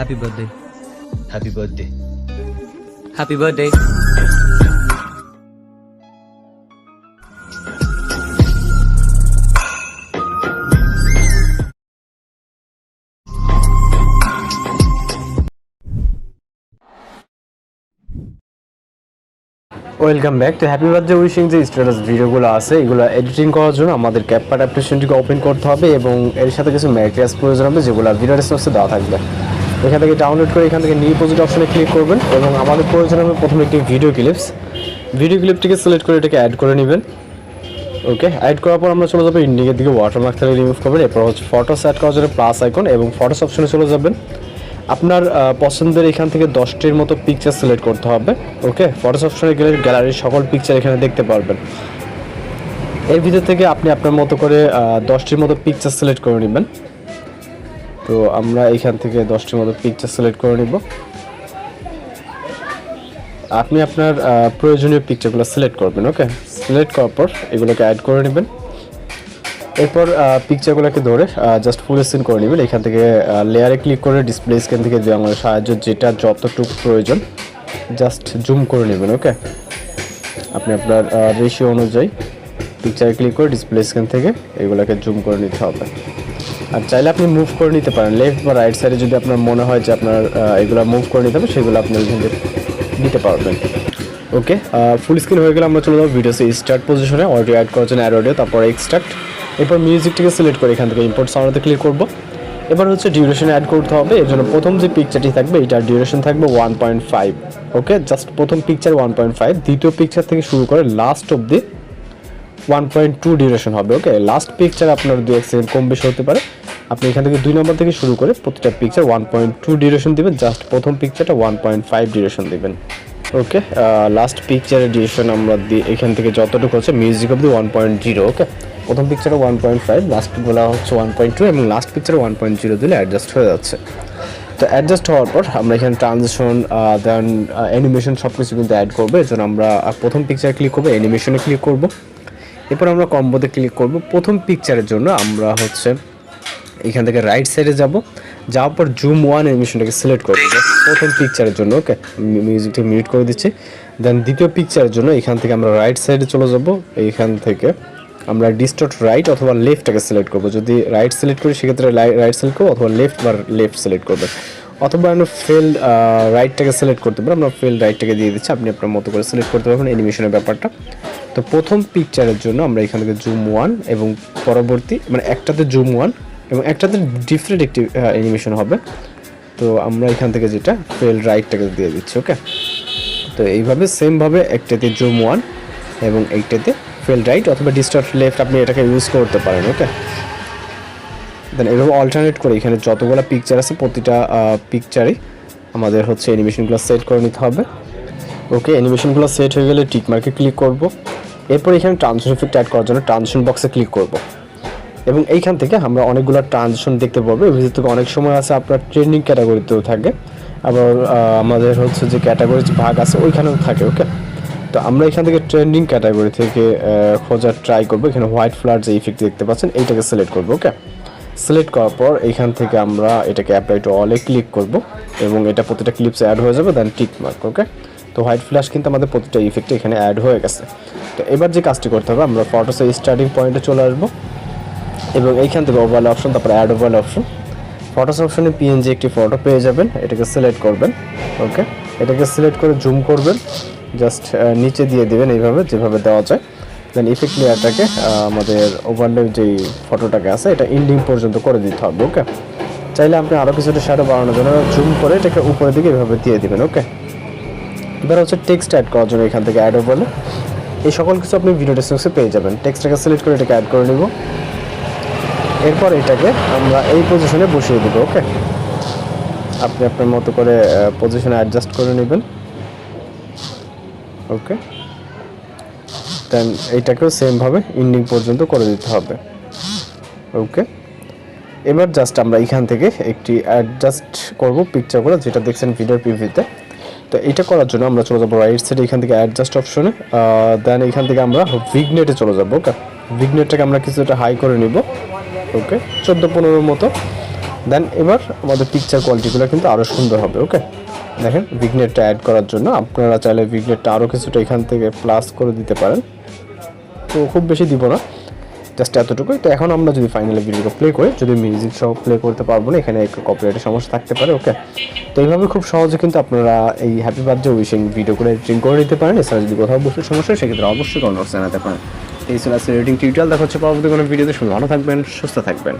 Happy birthday. Happy birthday. Happy birthday. Welcome back to happy birthday wishing. যে status ভিডিওগুলো আছে এগুলো editing করার জন্য আমাদের ক্যাপকাট অ্যাপ্লিকেশনটিকে ওপেন করতে হবে এবং এর সাথে কিছু ম্যাটেরিয়ালস প্রয়োজন হবে যেগুলো ভিডিও ডেসক্রিপশনে দেওয়া থাকবে। এখান থেকে ডাউনলোড করে এখান থেকে নিউ প্রজেক্ট অপশনে ক্লিক করবেন এবং আমাদের প্রয়োজন হবে প্রথমে একটি ভিডিও ক্লিপটিকে সিলেক্ট করে এটাকে অ্যাড করে নেবেন। ওকে, অ্যাড করার পর আমরা চলে যাবো ইন্ডিকের দিকে, ওয়াটারমার্ক থেকে রিমুভ করবেন। এরপর হচ্ছে ফটোস অ্যাড করার জন্য প্লাস আইকন এবং ফটোস অপশনে চলে যাবেন। আপনার পছন্দের এখান থেকে 10টির মতো পিকচার সিলেক্ট করতে হবে। ওকে, ফটোস অপশনে গেলে গ্যালারির সকল পিকচার এখানে দেখতে পারবেন। এর ভিতর থেকে আপনি আপনার মতো করে 10টির মতো পিকচার সিলেক্ট করে নেবেন। তো আমরা এখান থেকে 10টির মতো পিকচার সিলেক্ট করে নেব। আপনি আপনার প্রয়োজনীয় পিকচারগুলো সিলেক্ট করবেন। ওকে, সিলেক্ট করার পর এগুলোকে অ্যাড করে নেবেন। এরপর পিকচারগুলোকে ধরে জাস্ট ফুল স্ক্রিন করে নেবেন। এখান থেকে লেয়ারে ক্লিক করে ডিসপ্লে স্ক্রিন থেকে আমার সাহায্য যেটা যতটুকু প্রয়োজন জাস্ট জুম করে নেবেন। ওকে, আপনি আপনার রেশিও অনুযায়ী পিকচারে ক্লিক করে ডিসপ্লে স্ক্রিন থেকে এগুলোকে জুম করে নিতে হবে। আর চাইলে আপনি মুভ করে নিতে পারেন লেফট বা রাইট সাইডে, যদি আপনার মনে হয় যে আপনার এগুলো মুভ করে নিতে হবে সেগুলো আপনি দিতে পারবেন। ওকে, ফুল স্ক্রিন হয়ে গেলে আমরা চলে যাবো ভিডিওসে স্টার্ট পজিশনে, অডিও অ্যাড করার জন্য অ্যাড অডিও, তারপর এক্সট্রাক্ট। এরপর মিউজিকটিকে সিলেক্ট করে এখান থেকে ইম্পোর্ট সাউন্ডে ক্লিক করব। এবার হচ্ছে ডিউরেশন অ্যাড করতে হবে। এর জন্য প্রথম যে পিকচারটি থাকবে এটার ডিউরেশন থাকবে 1.5। ওকে, জাস্ট প্রথম পিকচার 1.5, দ্বিতীয় পিকচার থেকে শুরু করে লাস্ট অবধি 1.2 ডিউরেশন হবে। ওকে, লাস্ট পিকচার আপনার 2 সেকেন্ড কম বেশি হতে পারে। আপনি এখান থেকে 2 নম্বর থেকে শুরু করে প্রতিটা পিকচার 1.2 ডিউরেশন দিবেন, জাস্ট প্রথম পিকচারটা 1.5 ডিউরেশন দিবেন। ওকে, লাস্ট পিকচারের ডিউরেশন আমরা এখান থেকে যতটুকু হচ্ছে মিউজিক অবধি 1.0। ওকে, প্রথম পিকচারে 1.5, লাস্টগুলো হচ্ছে 1.2 এবং লাস্ট পিকচারে 1.0 দিলে অ্যাডজাস্ট হয়ে যাচ্ছে। তো অ্যাডজাস্ট হওয়ার পর আমরা এখানে ট্রানজিশন দেন অ্যানিমেশন সব কিছু কিন্তু অ্যাড করবো। এর জন্য আমরা প্রথম পিকচারে ক্লিক করবো, অ্যানিমেশনে ক্লিক করব। এরপর আমরা কম্বোতে ক্লিক করব। প্রথম পিকচারের জন্য আমরা হচ্ছে এখান থেকে রাইট সাইডে যাওয়ার পর জুম 1 অ্যানিমেশনটাকে সিলেক্ট করবো প্রথম পিকচারের জন্য। ওকে, মিউজিকটা মিউট করে দিচ্ছি। দেন দ্বিতীয় পিকচারের জন্য এখান থেকে আমরা রাইট সাইডে চলে যাব। এইখান থেকে আমরা ডিস্টর্ট রাইট অথবা লেফটটাকে সিলেক্ট করব। যদি রাইট সিলেক্ট করি সেক্ষেত্রে রাইট সিলেক্ট করবো, অথবা লেফট সিলেক্ট করবেন, অথবা আমরা ফেল রাইটটাকে সিলেক্ট করতে পারি। আমরা ফেল রাইটটাকে দিয়ে দিচ্ছি, আপনি আপনার মতো করে সিলেক্ট করতে পারবেন অ্যানিমেশনের ব্যাপারটা। তো প্রথম পিকচারের জন্য আমরা এখান থেকে জুম 1 এবং পরবর্তী মানে একটাতে জুম 1 এবং একটাতে ডিফারেন্ট একটি অ্যানিমেশন হবে। তো আমরা এখান থেকে যেটা ফেল রাইটটাকে দিয়ে দিচ্ছি। ওকে, তো এইভাবে সেমভাবে একটাতে জুম 1 এবং একটাতে ফেল রাইট অথবা ডিস্টর্ট লেফট আপনি এটাকে ইউজ করতে পারেন। ওকে, দেন এভাবে অল্টারনেট করে এখানে যতগুলো পিকচার আছে প্রতিটা পিকচারে আমাদের হচ্ছে অ্যানিমেশনগুলো সেট করে নিতে হবে। ওকে, অ্যানিমেশনগুলো সেট হয়ে গেলে টিক মার্কে ক্লিক করব। এরপর এখানে ট্রানজিশন ইফেক্ট অ্যাড করার জন্য ট্রানজিশন বক্সে ক্লিক করব এবং এইখান থেকে আমরা অনেকগুলো ট্রানজিশন দেখতে পাবো। এর ভিতর থেকে অনেক সময় আছে আপনার ট্রেন্ডিং ক্যাটাগরিতেও থাকে, আবার আমাদের হচ্ছে যে ক্যাটাগরির ভাগ আছে ওইখানেও থাকে। ওকে, তো আমরা এখান থেকে ট্রেন্ডিং ক্যাটাগরি থেকে খোঁজার ট্রাই করবো। এখানে হোয়াইট ফ্লার যে ইফেক্ট দেখতে পাচ্ছেন এইটাকে সিলেক্ট করবো। ওকে, সিলেক্ট করার পর এখান থেকে আমরা এটাকে অ্যাপ্লাই টু অলে ক্লিক করব এবং এটা প্রতিটা ক্লিপসে অ্যাড হয়ে যাবে, দেন টিক মার্ক। ওকে, তো হোয়াইট ফ্ল্যাশ কিন্তু আমাদের প্রতিটা ইফেক্টে এখানে অ্যাড হয়ে গেছে। তো এবার যে কাজটি করতে হবে, আমরা ফটোসের স্টার্টিং পয়েন্টে চলে আসবো এবং এইখান থেকে ওভারলে অপশন, তারপর অ্যাড ওভারলে অপশন, ফটোস অপশনে পিএনজি একটি ফটো পেয়ে যাবেন, এটাকে সিলেক্ট করবেন। ওকে, এটাকে সিলেক্ট করে জুম করবেন, জাস্ট নিচে দিয়ে দিবেন এইভাবে যেভাবে দেওয়া যায়। দেন ইফেক্ট লেয়ারটাকে আমাদের ওভারলে যেই ফটোটাকে আছে এটা এন্ডিং পর্যন্ত করে দিতে হবে। ওকে, চাইলে আপনি আরও কিছুটা শ্যাডো বাড়ানোর জন্য জুম করে এটাকে উপরের দিকে এভাবে দিয়ে দিবেন। ওকে, এবার হচ্ছে টেক্সট অ্যাড করার জন্য এখান থেকে অ্যাড ওভারলে এই সকল কিছু আপনি ভিডিও ডেসক্রিপশনে পেয়ে যাবেন। টেক্সটটাকে সিলেক্ট করে এটাকে অ্যাড করে নেব। এরপর এটাকে আমরা এই পজিশনে বসিয়ে দেবো। ওকে, আপনি আপনার মতো করে পজিশনে অ্যাডজাস্ট করে নেবেন। ওকে, দেন এইটাকেও সেমভাবে এন্ডিং পর্যন্ত করে দিতে হবে। ওকে, এবার জাস্ট আমরা এখান থেকে একটি অ্যাডজাস্ট করব পিকচারগুলো যেটা দেখছেন ভিডিওর প্রিভিউতে। তো এটা করার জন্য আমরা চলে যাবো রাইট সাইডে এখান থেকে অ্যাডজাস্ট অপশনে, দেন এখান থেকে আমরা ভিগনেটে চলে যাবো। ওকে, ভিগনেটটাকে আমরা কিছুটা হাই করে নিব। ওকে, 14-15 মতো দেন এবার আমাদের পিকচার কোয়ালিটিগুলো কিন্তু আরও সুন্দর হবে। ওকে, দেখেন ভিগনেটটা অ্যাড করার জন্য আপনারা চাইলে ভিগনেটটা আরও কিছুটা এখান থেকে প্লাস করে দিতে পারেন, তো খুব বেশি দিব না, জাস্ট এতটুকুই। তো এখন আমরা যদি ফাইনালি ভিডিওটা প্লে করি, যদি মিউজিক সহ প্লে করতে পারবো না, এখানে একটু কপিরাইটের সমস্যা থাকতে পারে। ওকে, তো এইভাবে খুব সহজে কিন্তু আপনারা এই হ্যাপি বার্থডে উইশিং ভিডিওগুলো এডিটিং করে নিতে পারেন। এছাড়া যদি কোথাও বসে সমস্যা হয় সেক্ষেত্রে অবশ্যই কমেন্ট বক্সে জানাতে পারেন। এই ছিল আজকের এডিটিং টিউটোরিয়াল। দেখা হচ্ছে পরবর্তী কোনো ভিডিওতে। শুনে ভালো থাকবেন, সুস্থ থাকবেন।